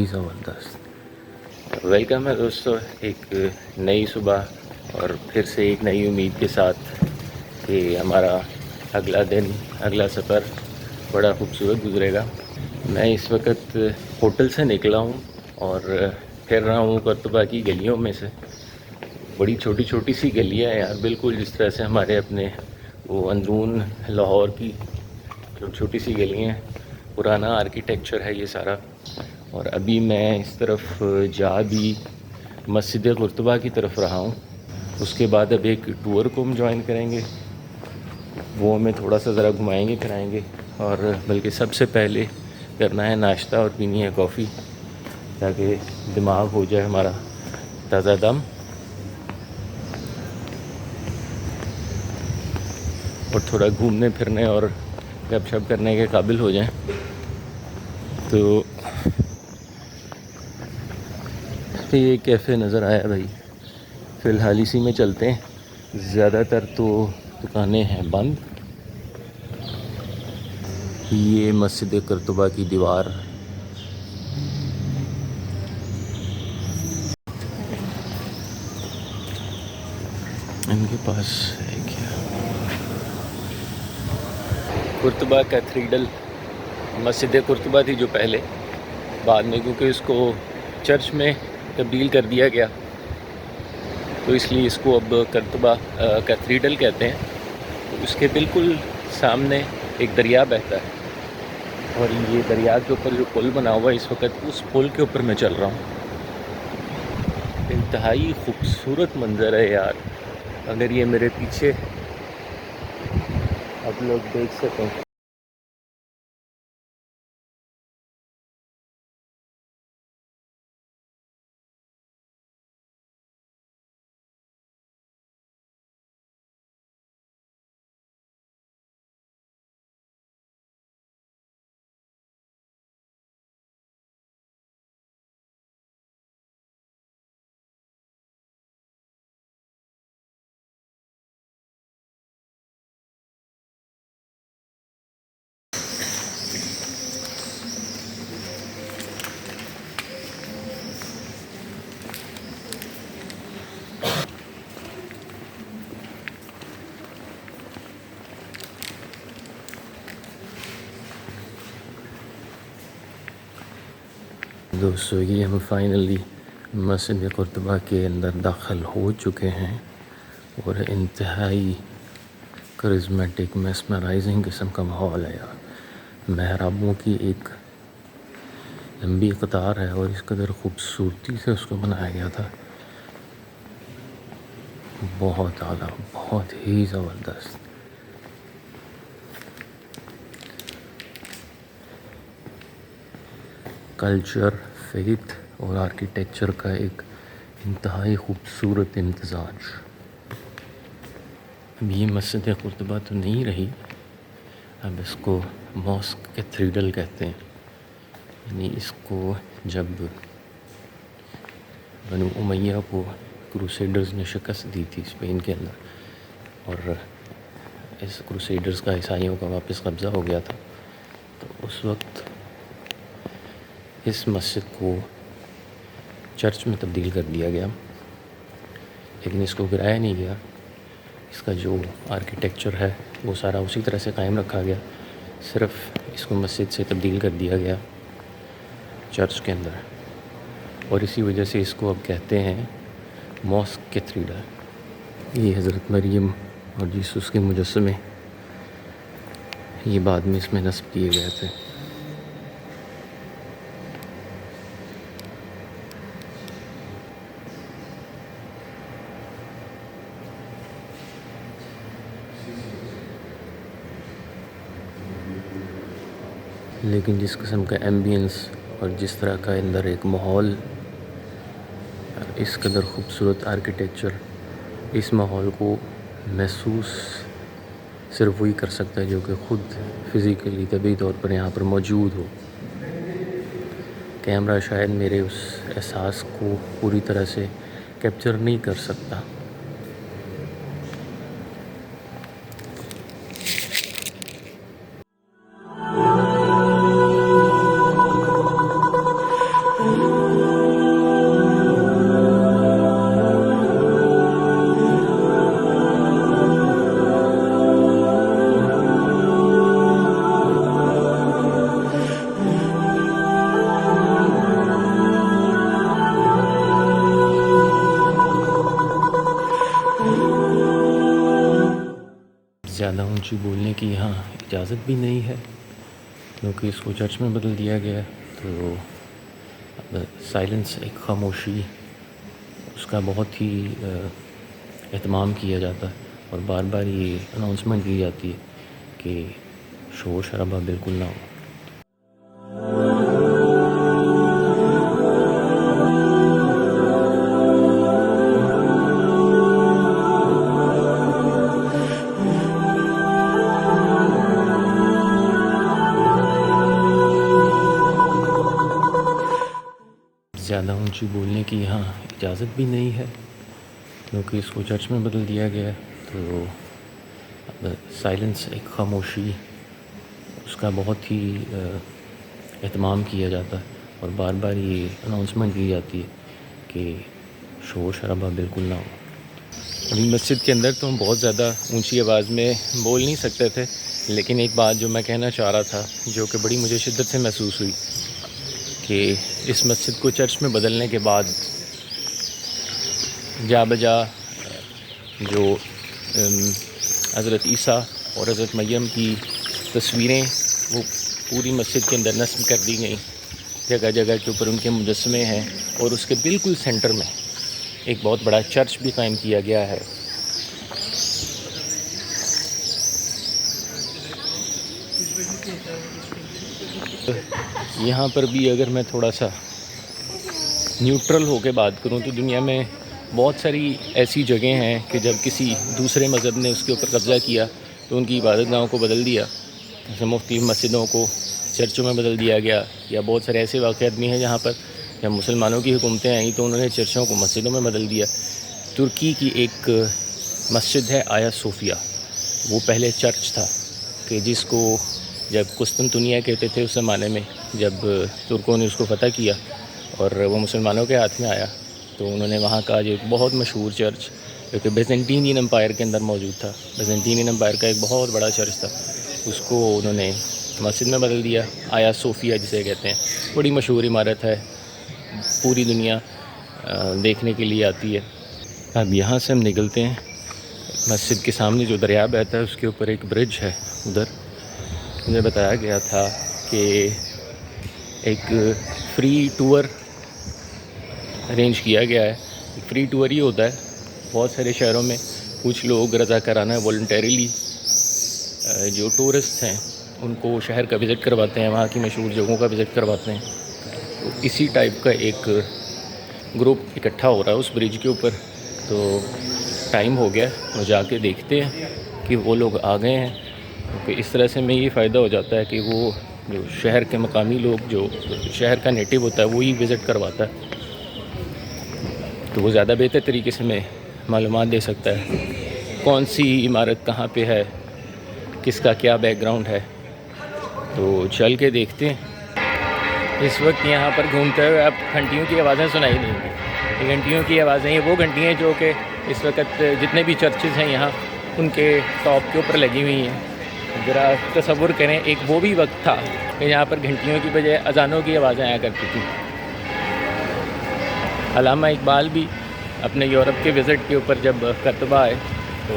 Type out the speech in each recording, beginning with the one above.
ही ज़बरदस्त। वेलकम है दोस्तों एक नई सुबह और फिर से एक नई उम्मीद के साथ कि हमारा अगला दिन, अगला सफ़र बड़ा खूबसूरत गुजरेगा। मैं इस वक्त होटल से निकला हूँ और फिर रहा हूँ करतबा की गलियों में से। बड़ी छोटी छोटी सी गलियाँ हैं यार, बिल्कुल जिस तरह से हमारे अपने वो अंदरून लाहौर की छोटी छोटी सी गलियाँ हैं। पुराना आर्किटेक्चर है ये सारा। और अभी मैं इस तरफ जा भी मस्जिद कुर्तबा की तरफ रहा हूँ। उसके बाद अब एक टूर को हम ज्वाइन करेंगे, वो हमें थोड़ा सा ज़रा घुमाएंगे फिराएंगे। और बल्कि सबसे पहले करना है नाश्ता और पीनी है कॉफ़ी, ताकि दिमाग हो जाए हमारा ताज़ा दम और थोड़ा घूमने फिरने और गपशप करने के काबिल हो जाएं। तो ये कैफ़े नज़र आया भाई, फ़िलहाल इसी में चलते हैं। ज़्यादातर तो दुकानें हैं बंद। ये मस्जिद कुर्तबा की दीवार, इनके पास है क्या? कुर्तबा कैथीड्रल, मस्जिद कुर्तबा थी जो पहले, बाद में क्योंकि इसको चर्च में तब्दील कर दिया गया तो इसलिए इसको अब कुर्तबा कैथीड्रल कहते हैं। तो इसके बिल्कुल सामने एक दरिया बहता है और ये दरिया के ऊपर जो पुल बना हुआ है इस वक्त, उस पुल के ऊपर मैं चल रहा हूँ। इंतहाई खूबसूरत मंज़र है यार। अगर ये मेरे पीछे आप लोग देख सकें, दोस्तों ये हम फाइनली मस्जिद कुर्तबा के अंदर दाखिल हो चुके हैं और इंतहाई करिज़मेटिक मेस्मराइजिंग किस्म का माहौल है यार। महराबों की एक लंबी कतार है और इस कदर खूबसूरती से उसको बनाया गया था, बहुत आला, बहुत ही ज़बरदस्त। कल्चर, फेथ और आर्किटेक्चर का एक इंतहाई खूबसूरत इम्तज़ाज। अब ये मस्जिद कुर्तबा तो नहीं रही, अब इसको मॉस्क कैथीड्रल कहते हैं। यानी इसको जब बनु उमैया को क्रूसेडर्स ने शिकस्त दी थी स्पेन के अंदर और इस क्रूसेडर्स का ईसाइयों का वापस कब्ज़ा हो गया था, तो उस वक्त इस मस्जिद को चर्च में तब्दील कर दिया गया, लेकिन इसको गिराया नहीं गया। इसका जो आर्किटेक्चर है वो सारा उसी तरह से कायम रखा गया, सिर्फ इसको मस्जिद से तब्दील कर दिया गया चर्च के अंदर। और इसी वजह से इसको अब कहते हैं मॉस्क कैथीड्रल। ये हज़रत मरियम और यीशु के मुजस्समे ये बाद में इसमें नस्ब किए गए थे। लेकिन जिस किस्म का एम्बियंस और जिस तरह का अंदर एक माहौल, इस कदर ख़ूबसूरत आर्किटेक्चर, इस माहौल को महसूस सिर्फ वही कर सकता है जो कि ख़ुद फ़िज़िकली तबी तौर पर यहाँ पर मौजूद हो। कैमरा शायद मेरे उस एहसास को पूरी तरह से कैप्चर नहीं कर सकता। ऊंची बोलने की यहाँ इजाज़त भी नहीं है, क्योंकि इसको चर्च में बदल दिया गया है। तो अब साइलेंस, एक खामोशी, उसका बहुत ही एहतमाम किया जाता है और बार बार ये अनाउंसमेंट की जाती है कि शोर शराबा बिल्कुल ना हो। ज़्यादा ऊंची बोलने की यहाँ इजाज़त भी नहीं है, क्योंकि इसको चर्च में बदल दिया गया है। तो अब साइलेंस, एक खामोशी, उसका बहुत ही एहतमाम किया जाता है और बार बार ये अनाउंसमेंट की जाती है कि शोर शराबा बिल्कुल ना हो। अभी मस्जिद के अंदर तो हम बहुत ज़्यादा ऊंची आवाज़ में बोल नहीं सकते थे, लेकिन एक बात जो मैं कहना चाह रहा था, जो कि बड़ी मुझे शिद्दत से महसूस हुई, कि इस मस्जिद को चर्च में बदलने के बाद जा बजा जो हज़रत ईसा और हज़रत मरियम की तस्वीरें वो पूरी मस्जिद के अंदर नस्ब कर दी गई। जगह जगह के ऊपर उनके मुजस्समे हैं और उसके बिल्कुल सेंटर में एक बहुत बड़ा चर्च भी कायम किया गया है। यहाँ पर भी अगर मैं थोड़ा सा न्यूट्रल होकर बात करूँ तो दुनिया में बहुत सारी ऐसी जगह हैं कि जब किसी दूसरे मज़हब ने उसके ऊपर कब्ज़ा किया तो उनकी इबादतगाहों को बदल दिया। जैसे मुख्तलिफ़ मस्जिदों को चर्चों में बदल दिया गया, या बहुत सारे ऐसे वाक़यात भी हैं जहाँ पर जब मुसलमानों की हुकूमतें आई तो उन्होंने चर्चों को मस्जिदों में बदल दिया। तुर्की की एक मस्जिद है आया सोफिया, वो पहले चर्च था, कि जिसको जब कुस्तुनतुनिया कहते थे उस ज़माने में, जब तुर्कों ने उसको फ़तह किया और वो मुसलमानों के हाथ में आया, तो उन्होंने वहाँ का जो एक बहुत मशहूर चर्च, जो कि बेज़ेंटीनियन एम्पायर के अंदर मौजूद था, बेज़ेंटीनियन एम्पायर का एक बहुत बड़ा चर्च था, उसको उन्होंने मस्जिद में बदल दिया, आया सोफिया जिसे कहते हैं। बड़ी मशहूर इमारत है, पूरी दुनिया देखने के लिए आती है। अब यहाँ से हम निकलते हैं, मस्जिद के सामने जो दरिया बहता है उसके ऊपर एक ब्रिज है। उधर मुझे बताया गया था कि एक फ्री टूर अरेंज किया गया है। फ्री टूर ही होता है बहुत सारे शहरों में, कुछ लोग रज़ाकाराना वॉलंटरीली जो टूरिस्ट हैं उनको शहर का विज़िट करवाते हैं, वहाँ की मशहूर जगहों का विज़िट करवाते हैं। तो इसी टाइप का एक ग्रुप इकट्ठा हो रहा है उस ब्रिज के ऊपर। तो टाइम हो गया, वो जाके देखते हैं कि वो लोग आ गए हैं। क्योंकि इस तरह से में ये फ़ायदा हो जाता है कि वो जो शहर के मकामी लोग, जो शहर का नेटिव होता है, वो ही विज़िट करवाता है, तो वो ज़्यादा बेहतर तरीके से मैं मालूमात दे सकता है कौन सी इमारत कहाँ पे है, किसका क्या बैकग्राउंड है। तो चल के देखते हैं। इस वक्त यहाँ पर घूमते हुए आप घंटियों की आवाज़ें सुनाई देंगी। ये घंटियों की आवाज़ें, ये वो घंटियाँ जो कि इस वक्त जितने भी चर्चेज़ हैं यहाँ उनके टॉप के ऊपर लगी हुई हैं। ज़रा तसव्वुर करें, एक वो भी वक्त था कि यहाँ पर घंटियों की बजाय अजानों की आवाज़ें आया करती थी। अल्लामा इकबाल भी अपने यूरोप के विज़िट के ऊपर जब करतबा आए तो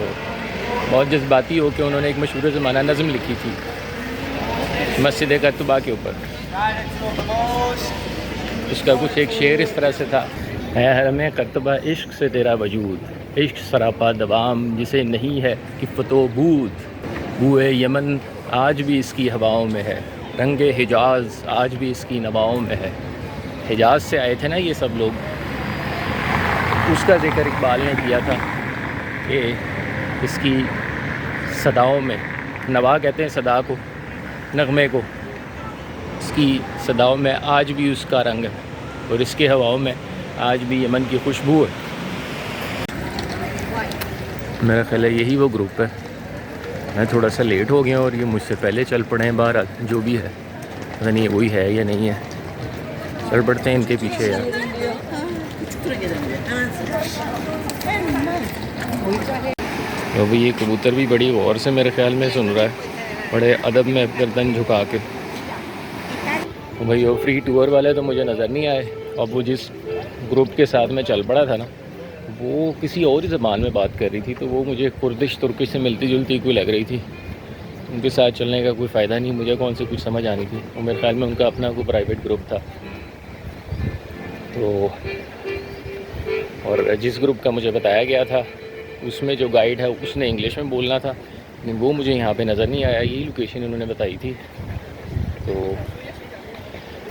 बहुत जज्बाती हो के उन्होंने एक मशहूर ज़माना नज़म लिखी थी मस्जिद करतबा के ऊपर। उसका कुछ एक शेर इस तरह से था, है हरम करतबा इश्क से तेरा वजूद, इश्क सरापा दवाम जिसे नहीं है किफ़्तो बूद, बूए यमन आज भी इसकी हवाओं में है, रंगे हिजाज आज भी इसकी नवाओं में है। हिजाज से आए थे ना ये सब लोग, उसका जिक्र इकबाल ने किया था कि इसकी सदाओं में, नवा कहते हैं सदा को, नगमे को, इसकी सदाओं में आज भी उसका रंग है और इसके हवाओं में आज भी यमन की खुशबू है। मेरा ख्याल है यही वो ग्रुप है। मैं थोड़ा सा लेट हो गया और ये मुझसे पहले चल पड़े हैं बाहर, जो भी है पता नहीं वही है या नहीं है। चल पड़ते हैं इनके पीछे यार। अब ये कबूतर भी बड़ी गौर से मेरे ख्याल में सुन रहा है, बड़े अदब में गर्दन झुका के। तो भाई वो फ्री टूर वाले तो मुझे नज़र नहीं आए, और वो जिस ग्रुप के साथ में चल पड़ा था ना, वो किसी और ही ज़बान में बात कर रही थी, तो वो मुझे कुर्दिश तुर्किश से मिलती जुलती कोई लग रही थी। उनके साथ चलने का कोई फ़ायदा नहीं, मुझे कौन सी कुछ समझ आनी थी। और मेरे ख्याल में उनका अपना कोई प्राइवेट ग्रुप था। तो और जिस ग्रुप का मुझे बताया गया था उसमें जो गाइड है उसने इंग्लिश में बोलना था, लेकिन वो मुझे यहाँ पे नज़र नहीं आया। यही लोकेशन उन्होंने बताई थी। तो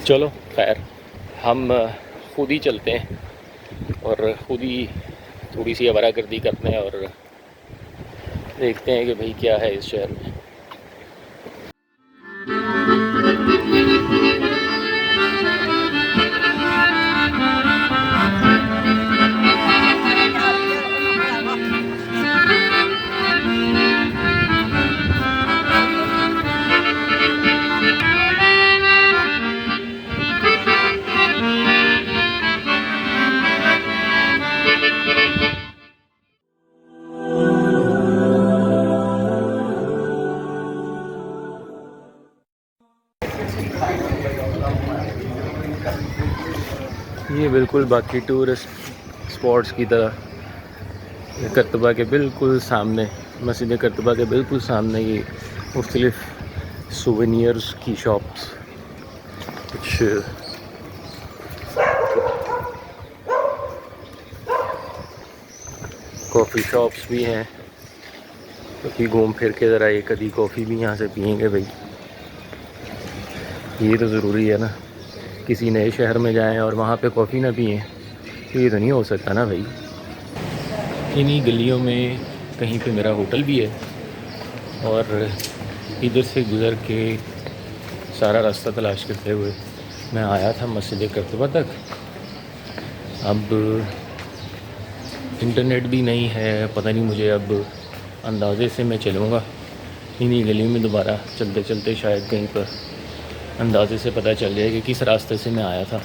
चलो खैर, हम खुद ही चलते हैं और ख़ुद ही थोड़ी सी आवारागर्दी करते हैं और देखते हैं कि भाई क्या है इस शहर में। ये बिल्कुल बाकी टूरिस्ट स्पॉट्स की तरह करतबा के बिल्कुल सामने, मस्जिद करतबा के बिल्कुल सामने ये मुख्तलिफ़ सुवेनियर्स की शॉप्स, कुछ कॉफ़ी शॉप्स भी हैं। कभी घूम फिर के ज़रा एक आधी कॉफ़ी भी यहाँ से पियेंगे भाई, ये तो ज़रूरी है ना। किसी नए शहर में जाएं और वहाँ पे कॉफ़ी ना पिएं, तो ये तो नहीं हो सकता ना भाई। इन्हीं गलियों में कहीं पे मेरा होटल भी है और इधर से गुज़र के सारा रास्ता तलाश करते हुए मैं आया था मस्जिद करतबा तक। अब इंटरनेट भी नहीं है, पता नहीं मुझे अब अंदाज़े से मैं चलूँगा इन्हीं गलियों में दोबारा चलते चलते, शायद कहीं पर अंदाज़े से पता चल जाए कि किस रास्ते से मैं आया था।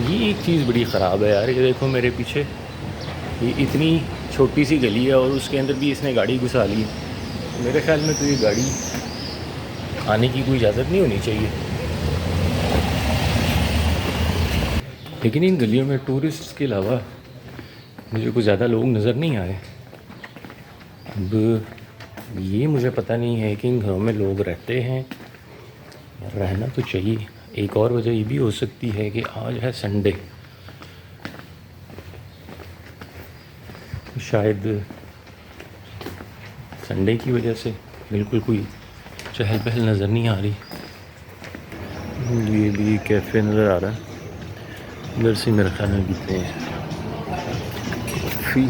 ये एक चीज़ बड़ी ख़राब है यार, ये देखो मेरे पीछे, ये इतनी छोटी सी गली है और उसके अंदर भी इसने गाड़ी घुसा ली है। मेरे ख्याल में तो ये गाड़ी आने की कोई इजाज़त नहीं होनी चाहिए। लेकिन इन गलियों में टूरिस्ट्स के अलावा मुझे कुछ ज़्यादा लोग नज़र नहीं आए। अब ये मुझे पता नहीं है कि इन घरों में लोग रहते हैं, रहना तो चाहिए। एक और वजह ये भी हो सकती है कि आज है संडे, शायद संडे की वजह से बिल्कुल कोई चहल पहल नज़र नहीं आ रही। ये भी कैफ़े नज़र आ रहा है, इधर से मेरे ख्याल में पीते हैं कॉफ़ी।